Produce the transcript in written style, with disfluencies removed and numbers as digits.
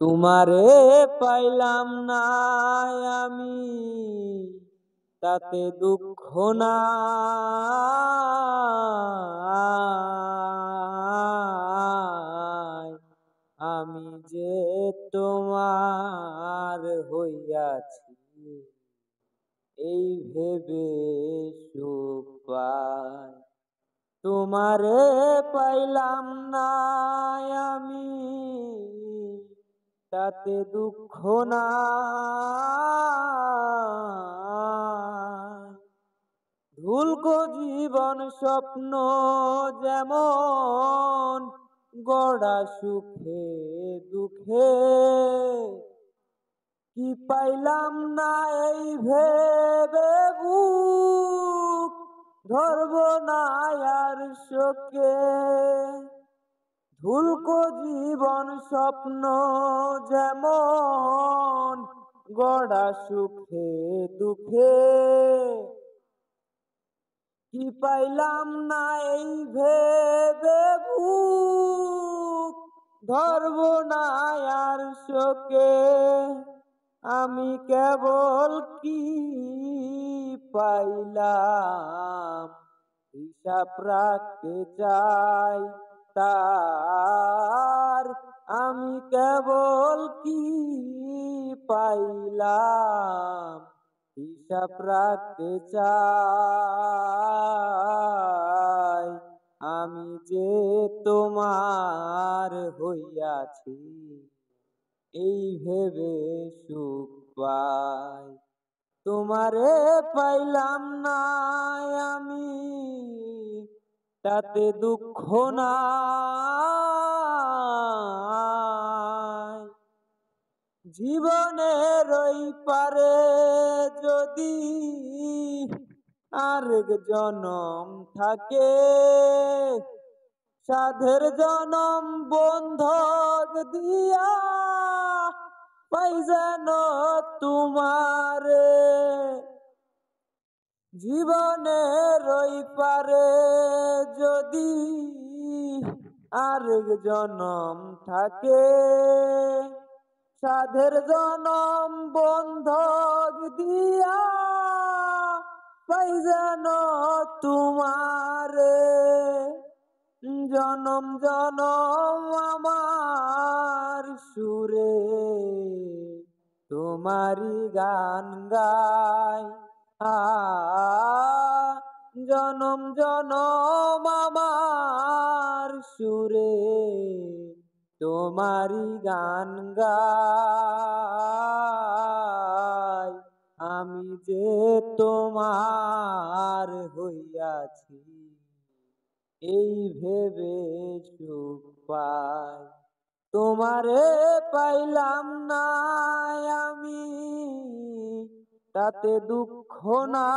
তোমারে পাইলাম না আমি, তাতে দুঃখ নাই। আমি যে তোমার হইয়াছি, এই ভেবে সুখ পাই। তোমারে পাইলাম না আমি, তাতে দুঃখ নাই। ভুলকো জীবন স্বপ্ন যেমন গড়া সুখে দুঃখে, কি পাইলাম না এই ভেবে বুক ধরব না আর শোকে। ভুলকো জীবন স্বপ্ন যেমন গড়া সুখে দুঃখে, কি পাইলাম না এই ভেবে বুক ধরব না আর শোকে। আমি কেবল কি পাইলাম হিসাব রাখতে চাই তার। আমি কেবল কি পাইলাম হিসাব রাখতে চাই। আমি যে তোমার হইয়াছি, এই ভেবে সুখ পাই। তোমারে পাইলাম না আমি, তাতে দুঃখ নাই। জীবনের ওই পারে যদি আরেক জনম থাকে, সাধের জনম বন্ধক দিয়া পাই যেন তোমারে। জীবনের ওই পারে যদি আরেক জনম থাকে, সাধের জনম বন্ধক দিয়া পাই যেন তোমারে। জনম জনম আমার সুরে তোমারি গান গাই। জনম জনম আমার সুরে তোমারি গান গাই। আমি যে তোমার হইয়াছি, এই ভেবে সুখ পাই। তোমারে পাইলাম না আমি, তাতে দুঃখ নাই।